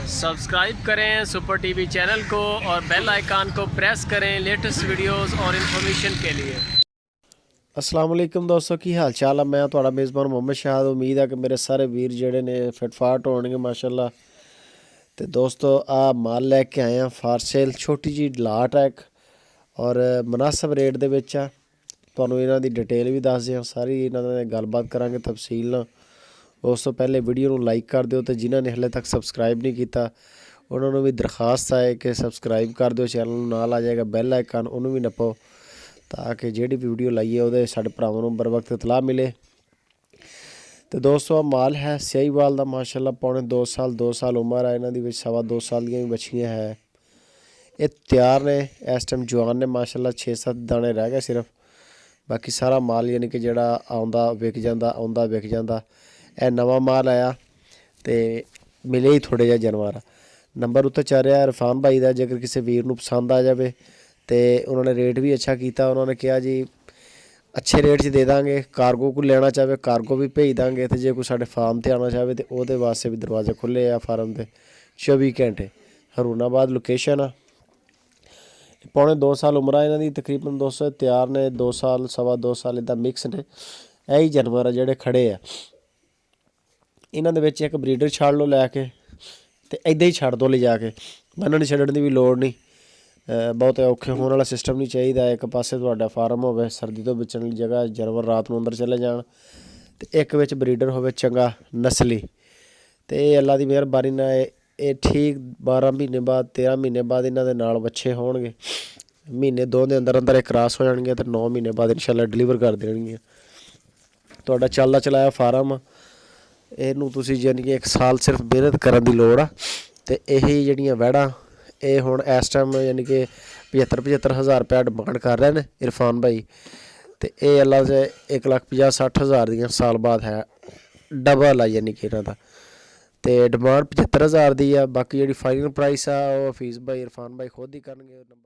Subscribe करें super TV channel को और बेल आइकन को प्रेस करें लेटेस्ट वीडियोस और इन्फॉर्मेशन के लिए। अस्सलाम वालेकुम दोस्तों, की हाल चाल है। मैं तुहाड़ा मेज़बान मोहम्मद शाहद। उम्मीद है कि मेरे सारे वीर जेडे ने फिटफाट होणगे माशाल्लाह। तो दोस्तों आ माल लैके आए हैं फार सेल, छोटी जी लाट है एक और मुनासिब रेट दे विच आ। तुहानूं इन्हां दी डिटेल भी दस दियां, सारी इन्हां दे गलबात करांगे तफसील नाल। उस तो पहले वीडियो नूं लाइक कर दिओ, तो जिन्हां ने हले तक सबसक्राइब नहीं किया उन्होंने भी दरखास्त है कि सबसक्राइब कर दिओ, चैनल नाल आ जाएगा बैल आइकन उन्होंने भी नप्पो, ताकि जिहड़ी भी वीडियो लाइए वो साडे भरावां नूं बर वक्त इतला मिले। तो दोस्तों माल है सियाहीवाल दा माशाल्लाह, पौने 2 साल उम्र है इन्हां दी, विच 2.25 साल दी भी बछियां है। ये तैयार ने, इस टाइम जवान ने माशाल्लाह, 6-7 दाने रह गए सिर्फ, बाकी सारा माल यानी कि जिहड़ा आउंदा विक जांदा, आउंदा विक जांदा। यह नवा माल आया तो मिले ही थोड़े जिहा जानवर। नंबर उत्ते चल रहा इरफान भाई का, जेकर किसी वीर नूं पसंद आ जाए तो उन्होंने रेट भी अच्छा किया। उन्होंने कहा जी अच्छे रेट च दे देंगे, कार्गो को लेना चाहे कार्गो भी भेज देंगे, तो जे कोई साडे फार्म ते आना चाहे तो वो वास्ते भी दरवाजे खुले आ फार्म के 24 घंटे। हरूनाबाद लोकेशन आ। पौने 2 साल उम्र है इन्हां दी तकरीबन। दोस्तों तैयार ने 2 साल 2.25 साल इदा मिक्स ने। यही जानवर जिहड़े खड़े आ, इन्हां दे विच एक ब्रीडर छड़ लो लैके, तो इदां ही छड़ दो ले जाके, बन्नण छड्डण की भी लोड़ नहीं। बहुत औखे होने वाला सिस्टम नहीं चाहिए। एक पासे तुहाडा फार्म होवे, सर्दी तो बचण वाली जगह, जानवर रात नूं अंदर चले जाण, तो एक विच ब्रीडर होवे चंगा नस्ली। तो ये अल्लाह की मेहरबानी नाल ये ठीक 12 महीने बाद 13 महीने बाद इन्हां दे नाल बच्चे होणगे। महीने 2 दे अंदर अंदर क्रॉस हो जाणगे, तो 9 महीने बाद इंशाअल्लाह डिलीवर कर देणगे। तुहाडा चलदा चलाया फार्म, ਇਹਨੂੰ ਤੁਸੀਂ ਯਾਨੀ कि 1 ਸਾਲ सिर्फ ਮਿਹਨਤ ਕਰਨ ਦੀ ਲੋੜ ਆ। ਤੇ ਇਹੀ ਜਿਹੜੀਆਂ ਵੈੜਾਂ ਇਹ ਹੁਣ ਇਸ ਟਾਈਮ ਯਾਨੀ ਕਿ 75 ਹਜ਼ਾਰ ਰੁਪਇਆ ਡਿਮਾਂਡ ਕਰ ਰਹੇ ਨੇ ਇਰਫਾਨ ਭਾਈ। ਤੇ ਇਹ ਅੱਲਾ ਦੇ 1,50,60 ਹਜ਼ਾਰ ਦੀਆਂ ਸਾਲ ਬਾਅਦ ਹੈ, ਡਬਲ ਆ ਯਾਨੀ ਕਿ ਇਹਨਾਂ ਦਾ। ਤੇ ਡਿਮਾਂਡ 75 ਹਜ਼ਾਰ ਦੀ ਆ, ਬਾਕੀ ਜਿਹੜੀ ਫਾਈਨਲ ਪ੍ਰਾਈਸ ਆ ਉਹ ਹਫੀਜ਼ ਭਾਈ ਇਰਫਾਨ ਭਾਈ ਖੁਦ ਹੀ ਕਰਨਗੇ। ਨੰਬਰ